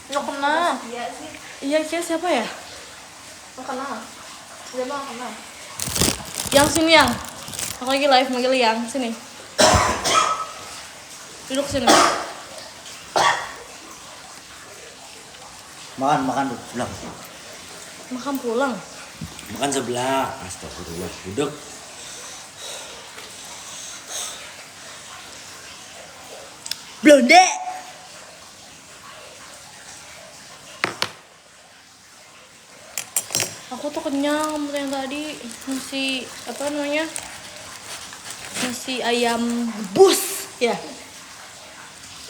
Nggak kena. Iya, kayak siapa ya? Nggak kena. Dia mah nggak kena. Yang sini yang. Aku lagi live manggil yang sini. Duduk sini. Makan sebelah. Makan pulang. Makan sebelah. Astagfirullah. Duduk. Blonde. Aku tuh kenyang yang tadi nasi apa namanya? Nasi ayam rebus ya.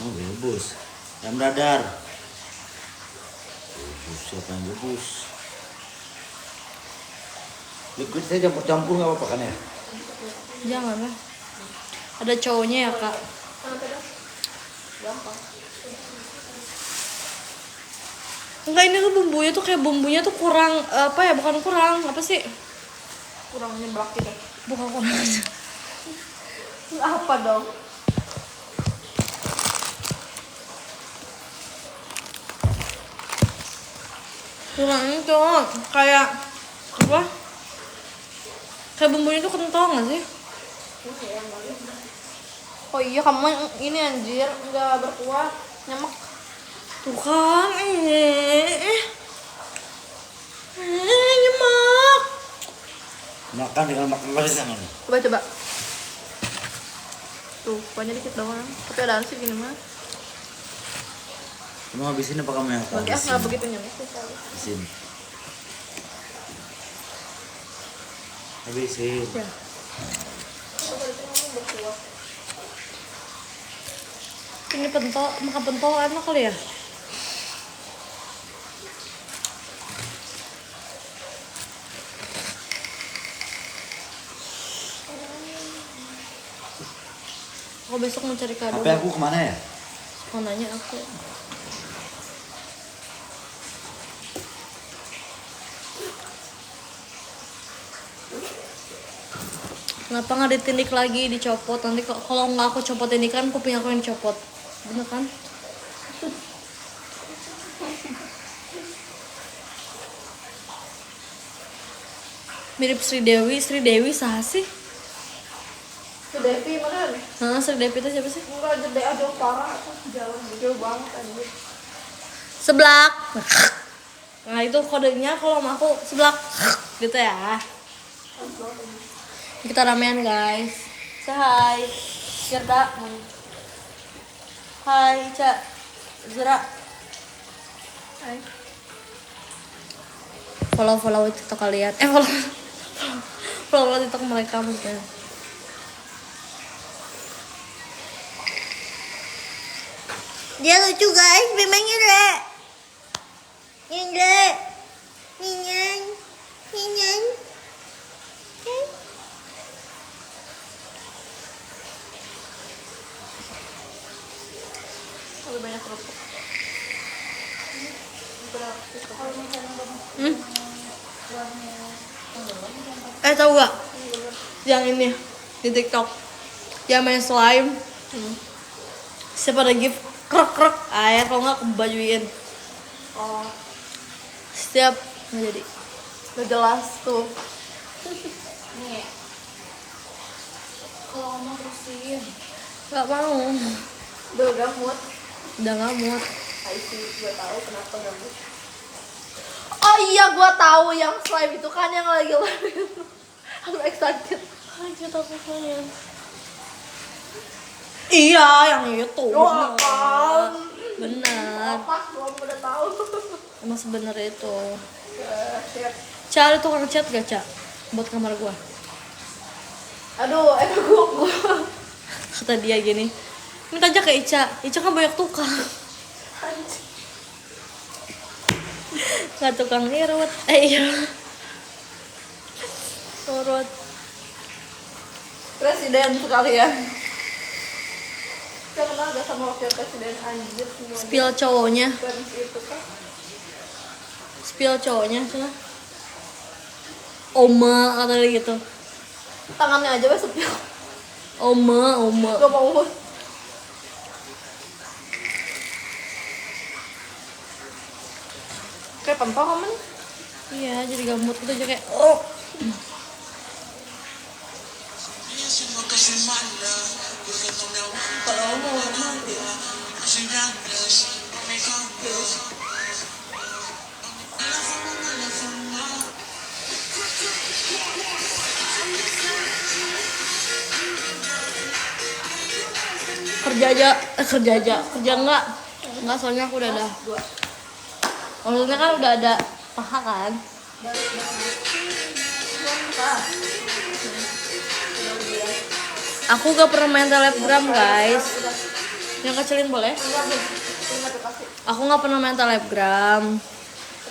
Oh, rebus. Ayam radar. Siapa yang rebus? Liquid saya campur-campur nggak apa-apa kan ya? Jangan lah. Ada cowoknya ya kak. Gampang. Enggak, ini tuh bumbunya tuh kayak bumbunya tuh kurang apa ya, bukan kurang apa sih, Kurang nyeblak gitu. bukan kurang Apa dong? kurang itu kayak apa, kayak bumbunya tuh kental nggak sih? Oh iya, kamu ini anjir nggak berkuah, nyemek. Tuh kan nyemak. Makan dengan makan lagi sama nih. Coba. Tuh, kuahnya dikit doang. Tapi ada sih gini mah. Kamu habisin apa kamu yang Bagi ah nggak begitu nyemek sih soalnya. Habisin. Habisin. Ya. Ini pentol, makan pentol enak kali ya? Aku besok mau cari kado. HP aku kemana ya? Mau nanya aku. Kenapa nggak ditindik lagi, dicopot? Nanti kalau nggak aku copot ini kan kuping aku yang dicopot. Bener kan? Mirip Sri Dewi sah sih? Tuh Devi mana? Nah, Sri Dewi itu siapa sih? Enggak, jeda jauh parah. Jalan jauh banget anjir. Seblak. Nah itu kodenya kalau sama aku seblak gitu ya. Kita ramean guys. Say hi Gerda. Hai Ca Zura. Hai. Follow TikTok kalian. Follow TikTok mereka maksudnya. Dia lucu guys, memangnya le. Nyeng. Lebih banyak kerupuk. Tahu gak? Yang ini di TikTok yang main slime. Siapa ada gift krek air kalau nggak kebajuin. Oh, Setiap menjadi udah jelas tuh. Nih. Kalau ngomong terusin. nggak mau, Udah gamut. udah nggak mood. Gue tahu kenapa gamut. Oh iya, gue tahu yang slime itu kan yang lagi aku excited. Aja takutnya. Iya, yang itu. Oh, kan. Benar. Pas belum udah tahu. Emang sebenarnya itu. Siap. Ca, ada tukang cat gak, Ca? Buat kamar gua. Aduh, gua. Kata dia gini, minta aja ke Ica. Ica kan banyak tukang. Nggak tukang irut. Iya. Urut. Presiden sekalian. Kita kenal gak sama wakil presiden anjir semuanya. Spill cowoknya. Fans itu kan. Spill cowoknya, cina. Oma kata dia gitu. Tangannya aja wes sepil. Oma. Gak mau. kayak pentol kamu nih. Iya, jadi gambut gitu aja kayak oh. Kalau mau mati. Kerja enggak soalnya aku udah ada. Maksudnya kan udah ada paha kan. Aku gak pernah main telegram guys. Yang kecilin boleh? Aku gak pernah main telegram.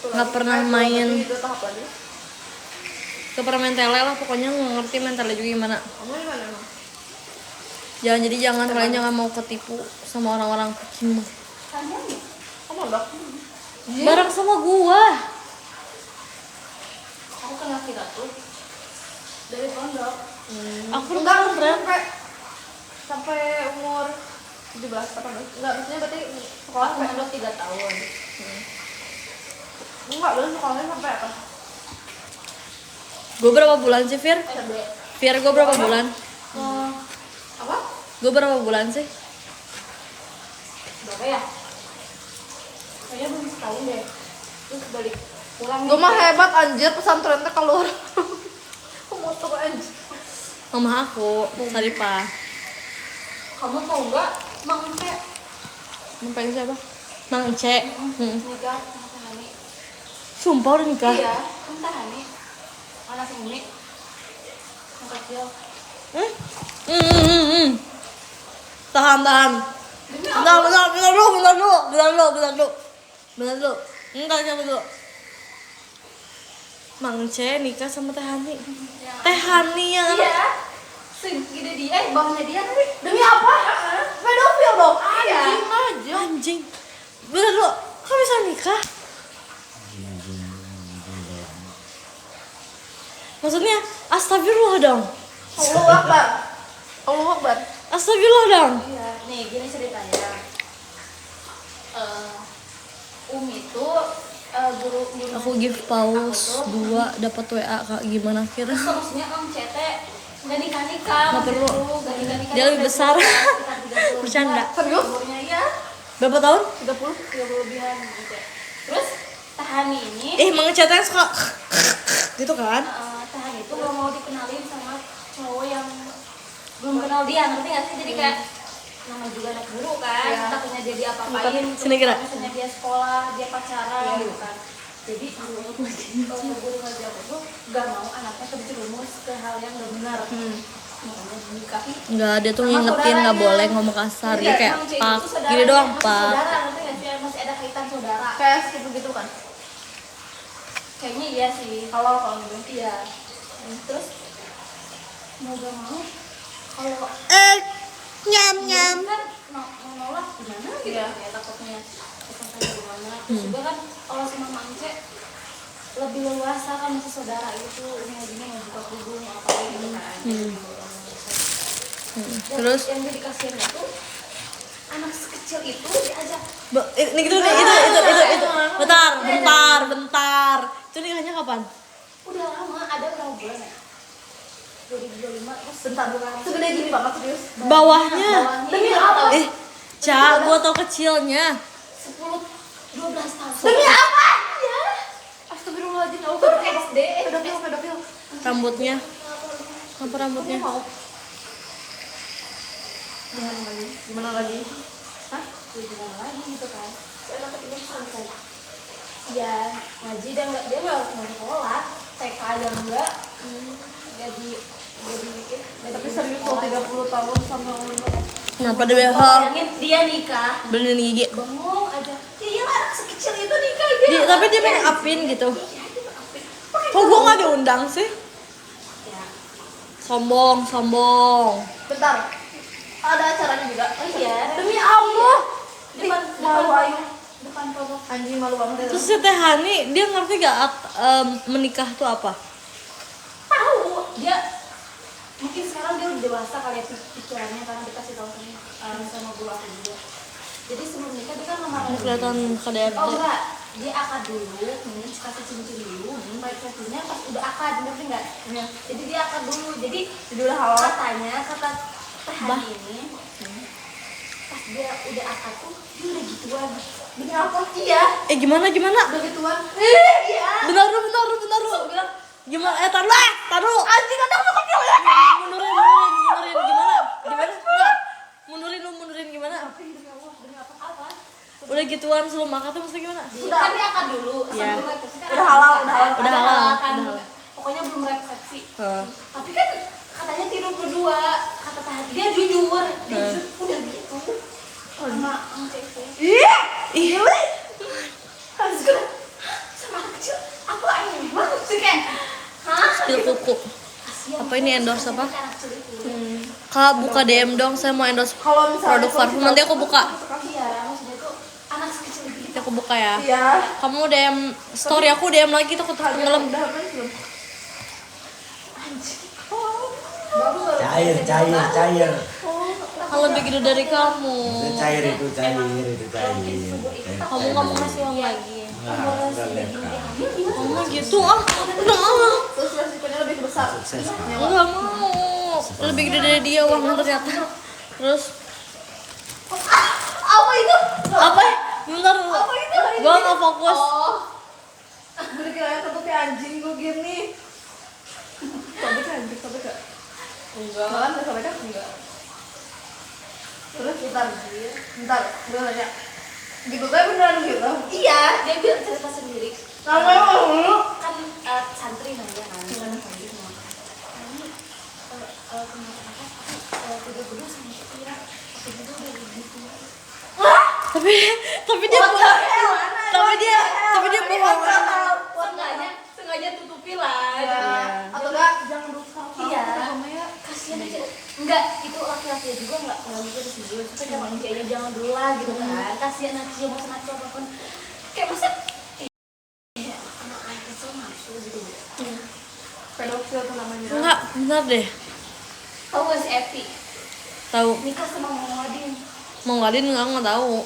Gak pernah main. Gak pernah main tele lah. Pokoknya gak ngerti main tele juga gimana. Kamu di mana emang? Jangan kalian jangan mau ketipu sama orang-orang kecil. Kamu udah? Bareng sama gua. Aku kenal kita tuh dari pondok. Aku Enggak, pesantren. sampai umur 17 18. Enggak, maksudnya berarti sekolah pondok 3 tahun. Enggak, lu sekolahnya sampai apa? Gua berapa bulan sih, Fir? SD. Fir, gua berapa bulan? Apa? Gua berapa bulan sih? Berapa ya? Kayaknya belum setahun deh. Terus balik pulang. Gua mah hebat anjir, pesantrennya keluar. Kamu tuh anjir. Mama aku, Saripah. Kamu tau nggak? Mang Ece Mang siapa? Mang Ece. nikah sama Hani. Sumpah udah nikah. Iya, kan Hani. Anak ini. Yang kecil. Tahan. Demi Bentar dulu. Entar siapa dulu? Mang Ece nikah sama Teh Hani. Teh Hani yang Iya. Segede dia, bawahnya dia nanti. Demi apa? Pedofil dong. Iya. Anjing aja. anjing. Bentar dulu, kok bisa nikah? Maksudnya astagfirullah dong. Allahu Akbar. Allahu Akbar. Astagfirullah dong. Iya, nih gini ceritanya. Umi tuh guru Aku give pause 2 dapat WA Kak gimana kira? maksudnya Kang Cete nggak nikah Nggak perlu. nggak nikah Dia lebih besar. Bercanda. Serius? Umurnya ya Berapa tahun? 30 lebihan gitu. Terus Tahani ini Mang Ece teh suka gitu kan? Tahani itu nggak mau dikenalin sama cowok yang belum kenal dia, ngerti nggak sih? Jadi kayak nama juga anak guru kan, takutnya dia diapa-apain, Sini kira. misalnya dia sekolah, dia pacaran gitu kan. Jadi guru ngajar itu gak mau anaknya terjerumus ke hal yang gak benar. Makanya dinikahi. Enggak, dia tuh Sama ngingetin nggak saudaranya. boleh ngomong kasar. Dia kayak Emang Cik pak itu saudaranya, gini doang masih pak. Saudara, ngerti nggak sih? Masih ada kaitan saudara. Kayak gitu kan? Kayaknya iya sih. Kalau gitu. Iya. Terus mau gak mau kalau Nyam kan mau nolak gimana gitu ya takutnya sampai gimana. Terus juga kan kalau sama Mangce lebih leluasa kan masih saudara itu ini nggak buka hubung apa gitu kan. Terus? Yang jadi kasihan itu anak sekecil itu diajak Ini gitu nih, itu. Bentar. Itu nikahnya kapan? udah lama, ada berapa bulan ya? 2025 terus bentar segede gini banget serius. Bawahnya. Demi apa? Ca, gua tau kecilnya. 12 tahun. Demi apa? Ya. Astagfirullahaladzim. Oh, SD. Pedofil. Rambutnya. Apa rambutnya? Mau. Gimana lagi? Hah? Ya, gimana lagi gitu kan? Si anak kecil santai. Ya, ngaji dia nggak sekolah. TK aja enggak. Jadi tapi serius loh 30 tahun sama umur. Kenapa dia behel? Bayangin dia nikah. Benerin gigi. Bengong aja. Iya anak sekecil itu nikah dia. Tapi dia make upin gitu. Iya, dia make upin. Kok gua nggak diundang sih? Ya. Sombong. Bentar. Ada acaranya juga. Oh iya. Demi Allah. Depan malu ayu. Depan pondok. Anjing malu banget. Terus si Teh Hani, dia ngerti gak menikah tuh apa? Tahu dia mungkin sekarang dia udah dewasa kali ya pikirannya karena dikasih tahu sama guru aku juga. Jadi sebelum nikah dia kan lamaran. Kelihatan KDRT. Oh enggak, dia akad dulu, kasih cincin dulu, resepsinya pas udah akad, ngerti nggak? Iya. Jadi dia akad dulu, jadi udah halal. katanya kata teh Hani ini, pas dia udah akad tuh dia udah gituan. Demi apa? Iya. Gimana? Udah gituan. Iya. Bentar lu. Terus bilang, Gimana? Taruh. anjing ada apa kecil ya? Mundurin. Gimana? Enggak. Mundurin gimana? Demi Allah, demi apa? Udah gituan sebelum makan tuh mesti gimana? Udah. Kan dia akad dulu, Iya. sebelum resepsi kan Udah ada halal, akad. udah Ada halal. kan. Udah halal. Pokoknya belum resepsi. Heeh. Tapi kan katanya tidur berdua, kata Teh Hani. Dia jujur, udah gitu. Sama Cece. Ih. Harus gue sama anak kecil. Apa ini banget sih kayak? Hah? Spill kuku. Kasian. Apa ini endorse apa? Anak kecil itu. Kak buka DM dong, saya mau endorse Kalau misalnya produk parfum. Nanti aku buka. Iya, maksudnya tuh anak kecil gitu. Nanti aku buka ya. Iya. Kamu DM story aku DM lagi tuh aku tenggelam. Cair. Kalau lebih gede dari kamu. Cair itu cair. Kamu nggak mau ngasih uang lagi. Udah lengkap. Kamu gitu udah Terus resikonya lebih besar. Sukses Kak. nggak mau. Lebih gede dari dia uangnya ternyata. Terus Apa itu? apa? Bentar. Apa itu? Gua nggak fokus. Oh. Gue kira tutupi anjing gue gini. Sobek anjing. Enggak. Malah nggak sobek enggak. Terus bentar, gue nanya. Di gue beneran gitu? Iya, dia bilang cerita sendiri. Namanya dulu kan santri nanya kan, santri mau. Ini kemarin aku tidur sama Syakira, aku juga udah begitu. Tapi dia bohong. Tapi dia bohong. Sengaja tutupi lah. Iya. Atau enggak jangan buka. Iya. Kasihan aja. Enggak, itu laki-laki juga enggak bisa disebut. Tapi kan manusianya jangan dulu lah gitu kan. Kasihan nanti mau senatu apapun. Kayak masa anak kecil nafsu gitu. Pedofil tuh namanya. Enggak, benar deh. Tahu gak si Evi? Tahu. Nikah sama Muhammadin. Mau ngadin nggak tahu.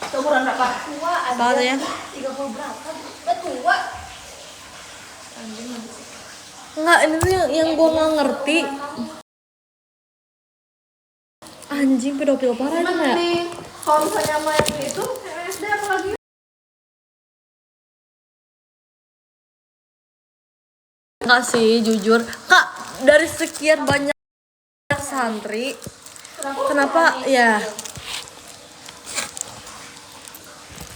Umuran berapa? Tua ada. Berapa ya? 30 berapa? Udah tua. Enggak, ini tuh yang gua nggak ngerti. Anjing pedofil parah itu ya. Kalau misalnya sama yang itu, SD apa lagi? Enggak sih, jujur. Kak, dari sekian banyak santri, kenapa ya?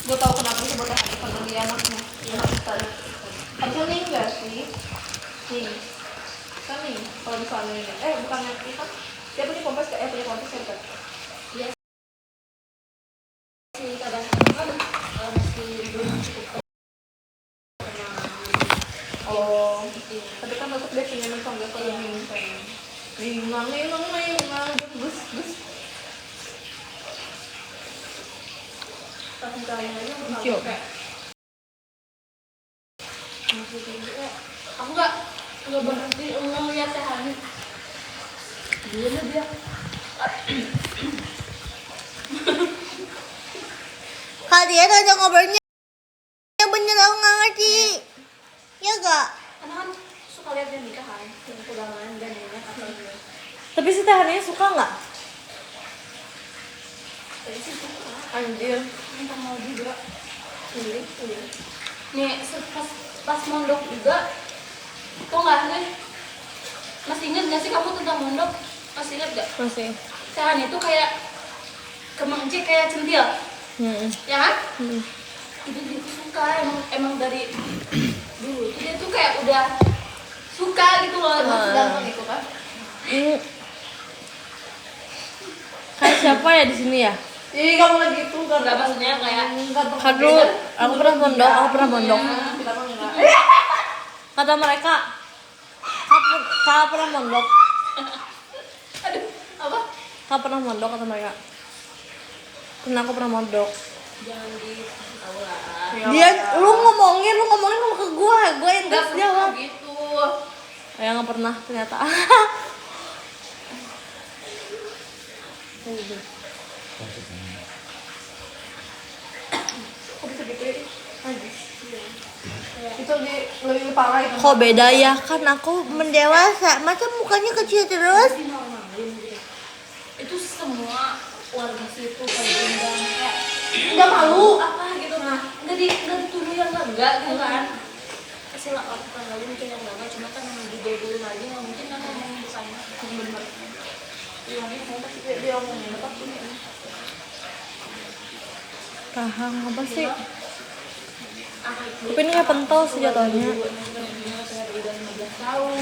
Gue tau kenapa disebut hati karena dia anaknya. Harusnya nih enggak sih? Nih. Kan nih, kalau misalnya ini. Bukan yang ini kan. Dia punya kompres kan? Punya kompres kan? Iya. Si kadang kan masih belum cukup. Oh, tapi kan tetap dia punya mentong gak kalau Minang, bus. Pas misalnya aja Yo. Aku nggak berhenti ngeliat Teh Hani. Dia. Kalian aja ngobrolnya yang bener aku nggak ngerti. Ya gak? Karena kan suka lihat dia nikah kan, yang pegangan dan nenek atau dia. Tapi si Tehaninya suka nggak? Tapi sih suka. Anjir. Minta mau juga. Iya. Nih, pas mondok juga, kok nggak nih? Masih ingat nggak sih kamu tentang mondok? Masih ingat nggak? Masih. Teh Hani itu kayak kemangci kayak centil, ya kan? Itu dia tuh suka emang dari dulu tuh dia tuh kayak udah suka gitu loh sama sedangkan itu kan. Kayak siapa ya di sini ya? Ih, kamu lagi itu enggak maksudnya kayak Aduh, aku pernah mondok. Kita mah enggak. Kata mereka, kak pernah mondok. Aduh, apa? Kak pernah mondok kata mereka. Karena aku pernah mondok. Jangan ditahu lah. Dia, lu ngomongin ke gue yang Enggak terus jawab. gitu. Ya nggak pernah ternyata. lebih parah itu. Kok beda ya? Kan aku mendewasa, masa mukanya kecil terus? Dinormalin gitu. Itu semua warga situ pada undang kayak nggak malu apa gitu, nah nggak dituduh yang enggak gitu kan. Kasih lah orang tanggalin mungkin yang enggak, cuma kan yang didobelin aja nggak mungkin kan ngomongin bukannya bener. Iya ini mau pasti dia ngomongin apa sih ini. Tahang apa sih? Tapi ini kayak pentol sih jatuhnya.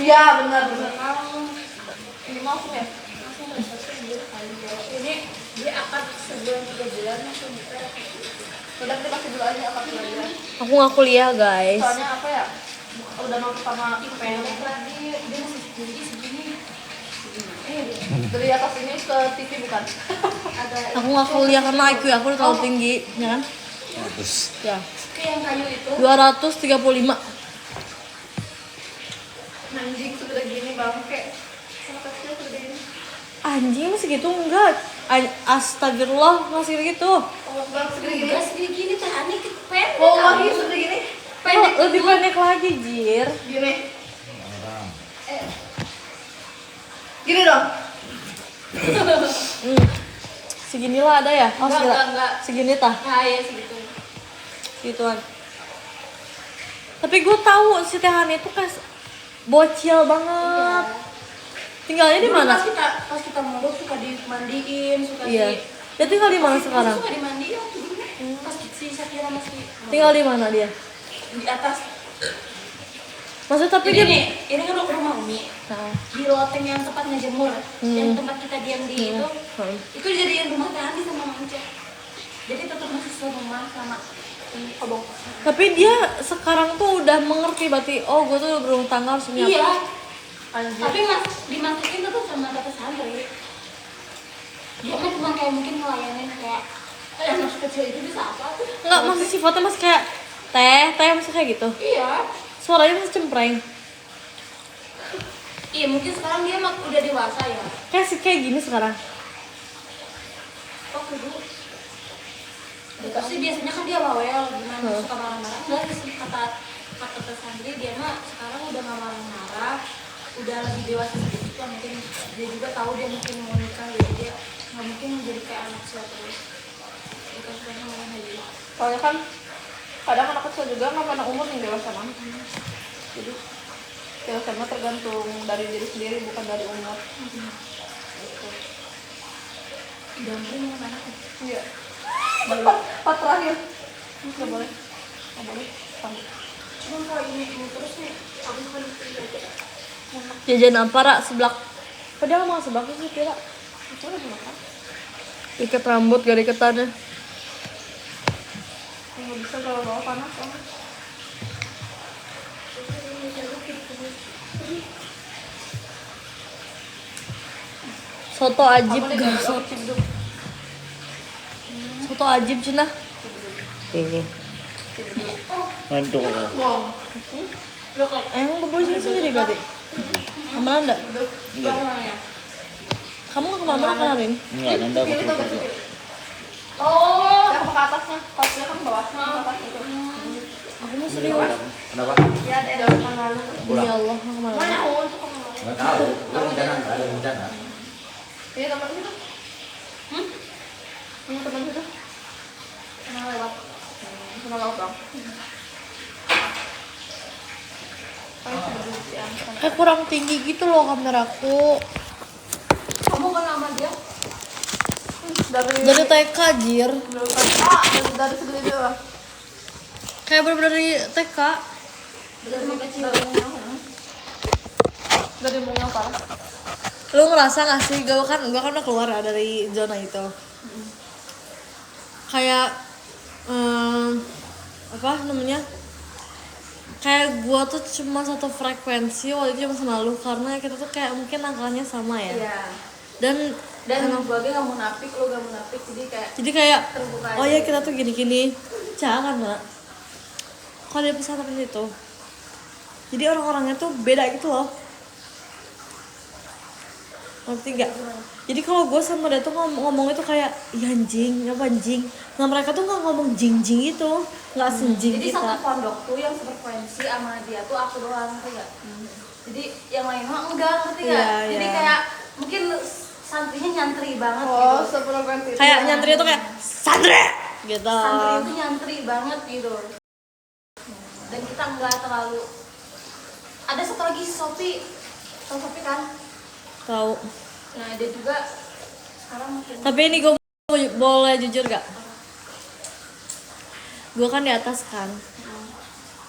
Iya benar. Ini mau langsung ya? Ini dia akad sebulan 3 bulan langsung diper. Udah kita kasih dulu aja akad 3 bulan. Aku nggak kuliah guys. Soalnya apa ya? Udah mau sama IPL lagi, dia masih segini. Dari atas ini ke TV bukan? Ada. Aku nggak kuliah karena IQ aku udah terlalu tinggi, ya kan? Bagus. Ya. Kayak yang kayu itu. 235. Anjing segede gini bangke. Sama kecil segede gini. Anjing masih gitu enggak? Astagfirullah masih gitu. Oh, bang segede gini. Enggak segini gini teh aneh pendek. Oh, lagi segede gini. Pendek Oh, lebih pendek lagi, Jir. Gini. Orang. Gini dong. Seginilah ada ya? Oh, Enggak. segini tah. Nah, ya segitu. Gituan. Tapi gue tahu si Tehani itu kayak bocil banget. Tinggalnya di Dulu mana? Pas kita mondok suka dimandiin, suka Iya. Dia tinggal di mana sekarang? Suka dimandiin waktu dulu. Pas si Sakira masih Tinggal di mana dia? di atas. Maksudnya tapi Jadi dia nih, ini kan rumah Umi. Nah, Di loteng yang tempat ngejemur, yang tempat kita diam di itu dijadiin rumah Tehani sama Manca. Jadi tetap masih serumah sama Obong. tapi dia sekarang tuh udah mengerti berarti oh gue tuh berumah tangga harus nyapa. Iya. Anjir. Tapi dimasukin tetap sama tante santri. Dia kan cuma kayak mungkin ngelayanin kayak anak kecil itu bisa apa tuh? Enggak, masih sifatnya masih kayak teh masih kayak gitu. Iya. Suaranya masih cempreng. Iya mungkin sekarang dia udah dewasa ya. Kayak gini sekarang. Oh dulu. Terus biasanya kan dia bawel gimana suka marah-marah. Enggak sih kata santri dia mah sekarang udah nggak marah-marah, udah lebih dewasa sedikit lah, mungkin dia juga tahu dia mungkin mau nikah, jadi dia nggak mungkin jadi kayak anak kecil terus. Dia kan suka marah aja. Soalnya kan kadang anak kecil juga nggak pernah umur yang dewasa banget. Jadi dewasa mah tergantung dari diri sendiri bukan dari umur. Gambling yang mana? Iya. Part terakhir. Nggak boleh. Cuma kalau ini terus nih, aku cuma Jajan apa Ra? Seblak. Padahal mau seblak sih kira. itu udah dimakan. Ikat rambut gak ada iketannya. Nggak bisa kalau bawa panas kan. Soto ajib gak? Soto ajib cina. Aduh. Wow. Emang bubur sini sendiri berarti? Kemana enggak? Iya. Kamu gak kemana kemarin? Enggak, nanti aku tutup. Oh, yang ke atasnya, pasnya kan bawahnya ke atas itu. Aku mau serius. Kenapa? Ya ada yang lalu. Demi Allah, aku kemana? Mana untuk kamu? Enggak tahu. Lu rencana enggak ada rencana. Ini teman itu. Ini teman itu. Kenal lewat. Kenal lewat bang. Kayak kurang tinggi gitu loh kameraku. Kamu kenal sama dia? Dari TK Jir. Dari segede dia lah. Kayak bener-bener dari TK. Dari kecil. Dari bunga parah. Lu ngerasa gak sih? Gue kan udah keluar dari zona itu. Kayak apa namanya? Kayak gua tuh cuma satu frekuensi waktu itu sama lu karena kita tuh kayak mungkin angkanya sama ya. Iya. Dan Dan gue gak munafik, lu gak munafik, jadi kayak terbuka oh aja. ya kita tuh gini-gini. Jangan lah. Kalau di pesantren itu. Jadi orang-orangnya tuh beda gitu loh. Ngerti gak? Jadi kalau gue sama dia tuh ngomong itu kayak ya anjing, apa anjing. Nah mereka tuh nggak ngomong jing-jing itu, nggak senjing Jadi kita. satu pondok tuh yang sefrekuensi sama dia tuh aku doang, ngerti gak? Jadi yang lain mah enggak, ngerti gak? Iya, Jadi iya. kayak mungkin santrinya nyantri banget Oh, gitu. sefrekuensi itu. Kayak nyantri itu kayak santri gitu. Santri itu nyantri banget gitu. Dan kita enggak terlalu. Ada satu lagi Sophie, tahu Sophie kan? Tahu. Nah dia juga sekarang mungkin. Tapi ini gue boleh jujur gak? Gue kan di atas kan.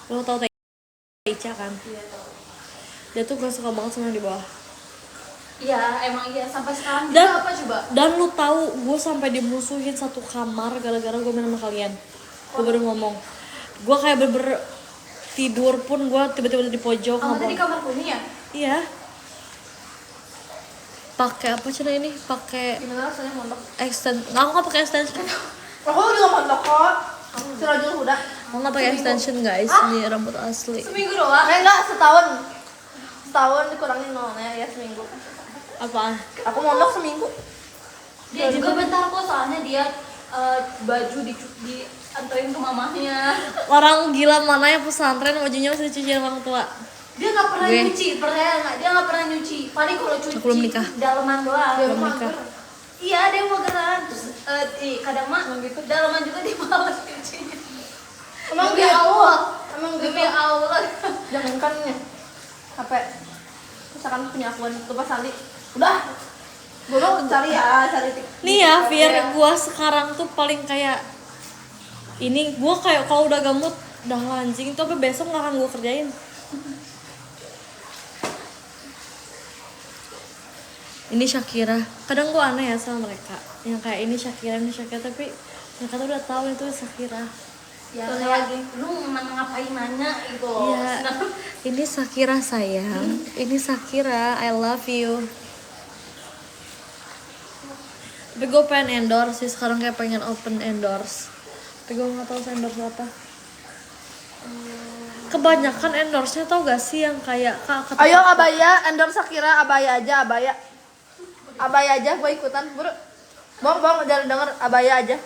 Lo tau Ica kan? Iya tahu. Dia tuh gak suka banget sama yang di bawah. Iya emang iya sampai sekarang Dan- juga apa coba? Dan lu tahu gue sampai dimusuhin satu kamar gara-gara gue main sama kalian. Gue baru ngomong. Gue kayak bener tidur pun gue tiba-tiba di pojok Oh tadi di ngobrol. kamar kuning ya? Iya. Pakai apa cina ini? Pakai Gimana rasanya mondok? extension. Aku nggak pakai extension. Aku juga mondok kok. Sirajul Huda. Aku nggak pakai extension guys. Ini rambut asli. Seminggu doang. Enggak, setahun. Setahun dikurangin nolnya ya seminggu. Apaan? Aku mondok seminggu. Dia juga bentar kok soalnya dia baju dianterin ke mamahnya. Orang gila mana yang pesantren bajunya masih dicuci orang tua. Dia nggak pernah Gue. nyuci, percaya nggak? Dia nggak pernah nyuci. Paling kalau cuci Aku belum nikah. dalaman doang. Belum nikah. Iya dia mageran. Terus kadang mah gitu dalaman juga dia malas cucinya. Emang Demi gitu? Allah. Emang Demi gitu? Allah. Jangankan nih. HP. Misalkan punya akun itu pas nanti. Udah. Gue mau cari Nih ya, Fir, gua sekarang tuh paling kayak ini gua kayak kalau udah gamut udah anjing itu apa besok nggak akan gua kerjain. Ini Shakira. Kadang gua aneh ya sama mereka. Yang kayak ini Shakira, tapi mereka tuh udah tahu itu Shakira. Ya kayak lu ngapain nanya gitu. Iya. Ini Shakira sayang. Ini Shakira, I love you. Tapi gue pengen endorse sih sekarang, kayak pengen open endorse. Tapi gue nggak tahu endorse apa. Kebanyakan endorse-nya tau gak sih yang kayak Ayo Abaya, endorse Shakira, Abaya aja, Abaya. Abaya aja, gue ikutan. Bro. Bong, jangan denger, Abaya aja.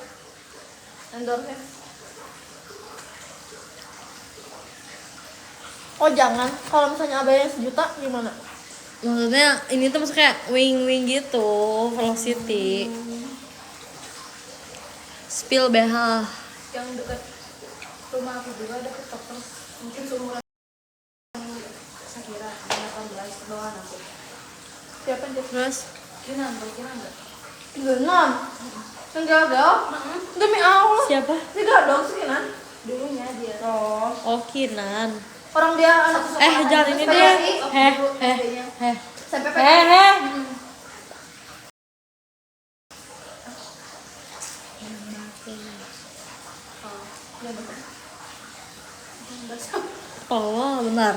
Endorse-nya. Oh jangan, kalau misalnya Abaya 1 juta gimana? Maksudnya ini tuh maksudnya kayak wing gitu, velocity. Spill BH. Yang dekat rumah aku juga ada TikToker mungkin seumuran Shakira 18 bawaan aku. Siapa aja? Terus Kinan enggak? Genan. Enggak dong. Demi Allah. siapa? Enggak dong sih Genan. Dulunya dia. Oh. Oh Kinan. Orang dia anak Jangan ini SPPI. deh. Sampai Oh benar.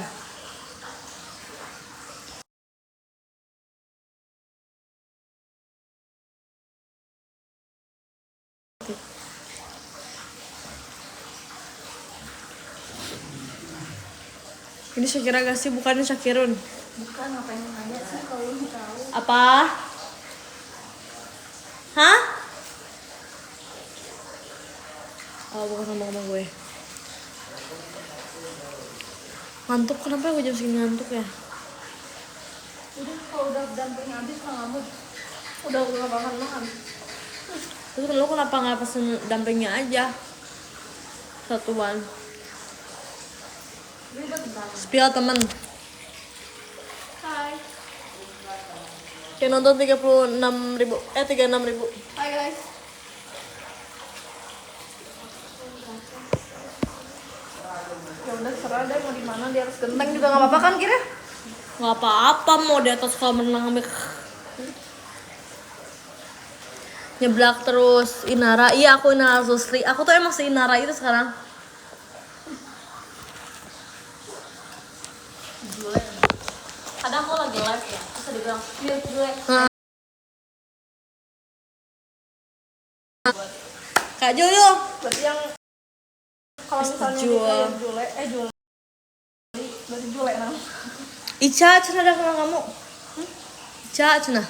Ini Shakira gak sih? Bukannya Shakirun. Bukan ngapain nanya sih kalau lu tahu. Apa? Hah? Oh bukan sama gue. Ngantuk, kenapa gue jam segini ngantuk ya? Udah kalau udah dampingnya habis mah ngamuk. udah makan. Terus lo kenapa nggak pesen dampingnya aja? Satuan. Ribet banget. Spill temen. Hai. Yang nonton 36.000. Hai guys. Ya udah serah deh mau di mana, dia harus genteng juga nggak apa-apa kan kira? Nggak apa-apa mau di atas kolam renang ambil nyeblak terus Inara. Iya aku Inara Susri. Aku tuh emang si Inara itu sekarang. Kadang aku lagi live ya, terus ada bilang, gue Kak Joyo. Berarti yang kalau misalnya Jual. dia yang Jule, berarti Jule nah. Ica, cina ada kenal kamu? Ica, cina.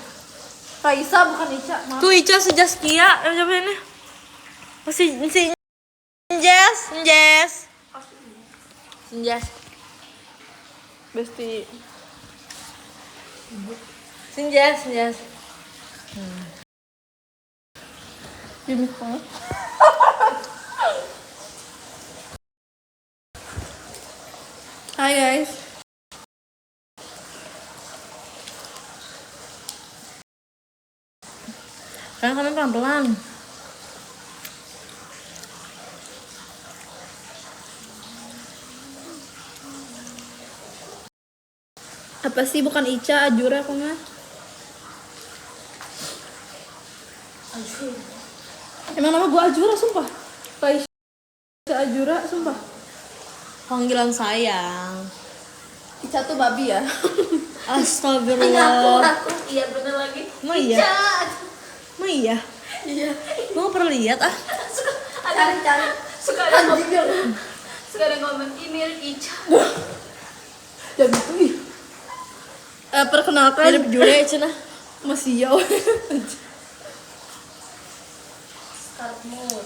Raisa bukan Ica, maaf. Tuh Ica sejaskia, siapa ini? Si Jess. Besti. Sinjas. Ini banget. Hai guys. Karena kalian pelan-pelan. Apa sih bukan Ica, Ajura kok nggak? Emang nama gua Ajura sumpah. Raisa Ajura sumpah. Panggilan sayang. Ica tuh babi ya. Astagfirullah. Aku iya bener lagi. Emang iya? Emang iya? Iya. Gua nggak pernah lihat ah. Cari. Suka ada ngomong. Suka ada ngomong ini Ica. Jadi tuh. Perkenalkan Mirip Jule cenah. masih jauh. Start mood.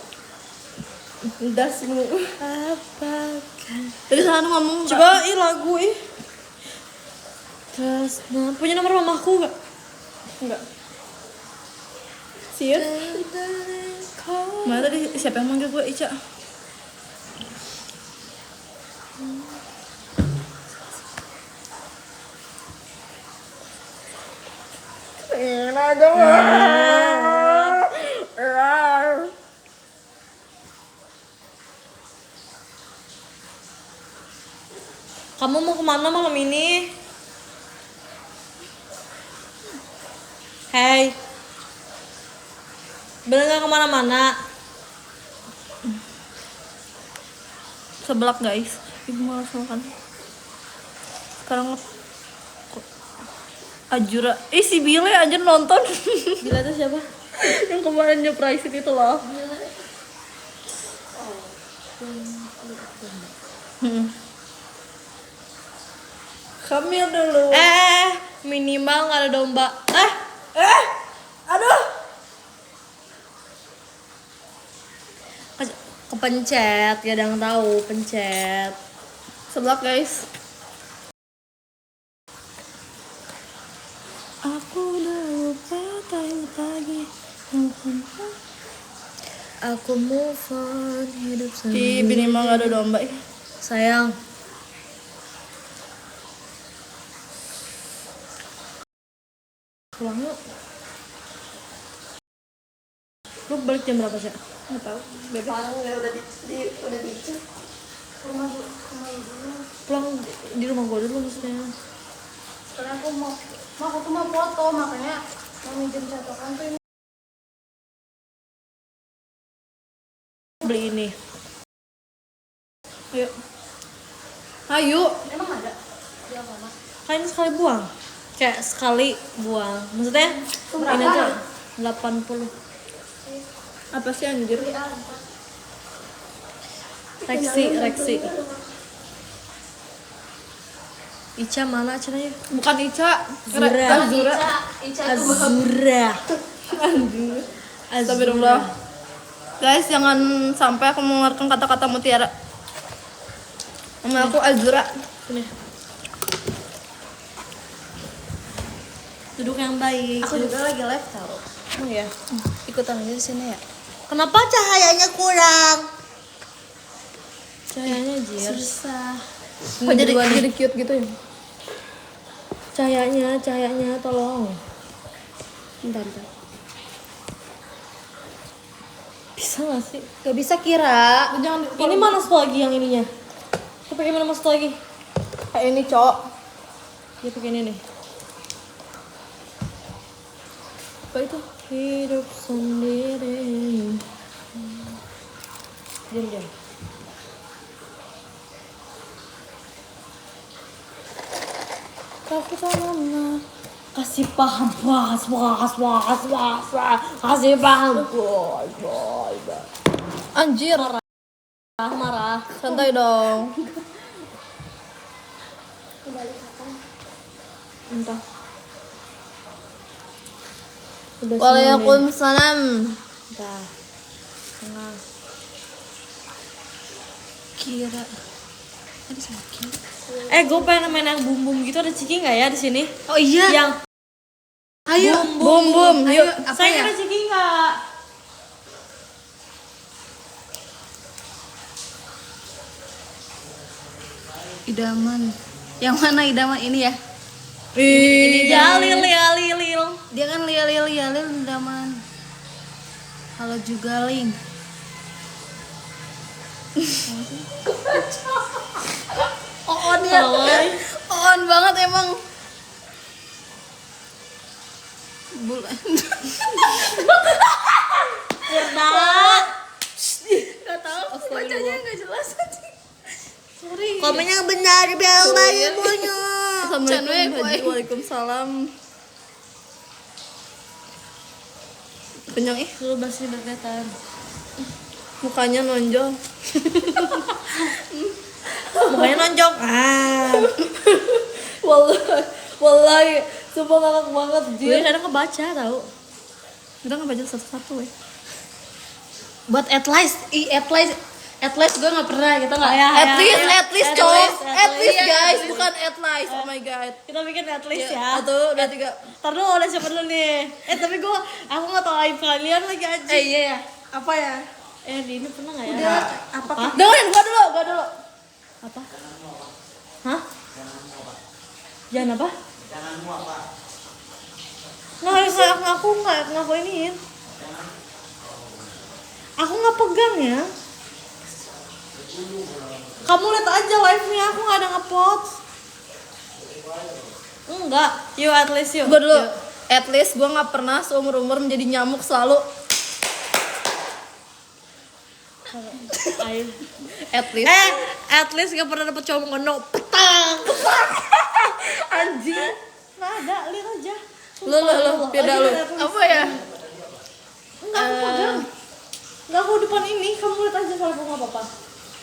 Dasmu. Apakah? Tadi sana ngomong Coba lagu Terus, punya nomor mamaku gak? enggak. Siap. Mana tadi siapa yang manggil gue Ica? Enak dong. Kamu mau kemana malam ini? Hey, bener gak kemana-mana? Sebelak guys. Ibu malas makan. Sekarang Ajura. Si Bile aja nonton. Gila tuh siapa? Yang kemarin surprise itu loh. Kamil dulu. Minimal gak ada domba. Aduh. Kepencet, kadang tahu pencet. Sebelak guys. Aku udah lupa pagi. Aku move on hidup Ih, bini mah gak ada domba. Sayang. Pulang yuk. Lu balik jam berapa sih? Nggak tahu. Bebek. Udah dicek. Rumah dulu. Pulang di rumah gue dulu maksudnya. Karena aku tuh mau foto, makanya mau minjem cetakan tuh ini. Beli ini. Ayo. Ayo. Emang ada? Dia mama. Kan sekali buang. Kayak sekali buang. Maksudnya ini aja 80. Apa sih anjir? Reksi. Ica mana cenanya? Bukan Ica. Zura. Azura. Ica tuh Azura. Anjir. Azura. Astagfirullah. Guys, jangan sampai aku mengeluarkan kata-kata mutiara. Nama aku Azura. Sini. Duduk yang baik. Aku juga lagi live tau. Oh ya. Ikutan aja di sini ya. Kenapa cahayanya kurang? Cahayanya jir. Susah. Kok jadi cute gitu ya? Cahayanya tolong. Bentar. Bisa gak sih? Gak bisa kira. Jangan Ini mana satu lagi yang ininya? Aku pakai mana satu lagi? kayak ini, Cok. Dia pakai ini nih. Apa itu? Hidup sendiri. Diam. Aku sama kasih paham, kasih paham, boy. Anjir. Marah. Santai dong. Entah. Waalaikumsalam. Dah. Tengah. Kira. Tadi sama Kira. Gue pengen main yang bum gitu, ada Ciki nggak ya di sini? Oh iya. Yang Ayo. bum. Ayo. Yuk, Apa saya ya? ada Ciki nggak? Idaman. Yang mana idaman ini ya? Ini jangan. lil. Dia kan lial idaman. Halo juga Ling. On ya. On banget emang. Bulan. Gak tahu bacanya nggak jelas aja. Sorry. Komennya benar bel lagi punya. Assalamualaikum. Waalaikumsalam. Kenyang lu masih berkaitan. Mukanya nonjol. Mukanya nonjok. Wallahi, sumpah ngakak banget dia. Gue kadang ngebaca tau. Kita ngebaca satu-satu ya. Buat at least gue nggak pernah kita nggak At least cowok. at least guys bukan at least. Oh my god. Kita bikin at least ya. 1, 2, 3. Ntar dulu udah siapa dulu nih. Tapi aku gak tau aib kalian lagi aja. Iya ya. Apa ya? Di ini pernah gak ya? Udah. Apa? Dengerin gua dulu. Apa? Hah? Jangan apa? Nah, aku nggak iniin. Aku nggak pegang ya. Kamu lihat aja live-nya, aku nggak ada nge-post. Enggak, yuk at least yuk. Gua dulu. Yuk. At least gua nggak pernah seumur-umur menjadi nyamuk selalu. Ayo. At least. At least gak pernah dapet cowok ngono. Petang. Anjing. Nggak ada, lihat aja. Lu beda lu. Apa ya? Enggak, aku pegang. Enggak, aku depan ini. Kamu lihat aja kalau aku nggak apa-apa.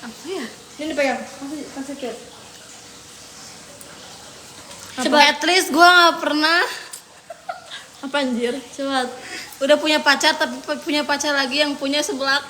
Apa ya? Ini pegang. Kasih lihat. Coba at least gua nggak pernah Apa anjir? Coba. udah punya pacar tapi punya pacar lagi yang punya sebelak.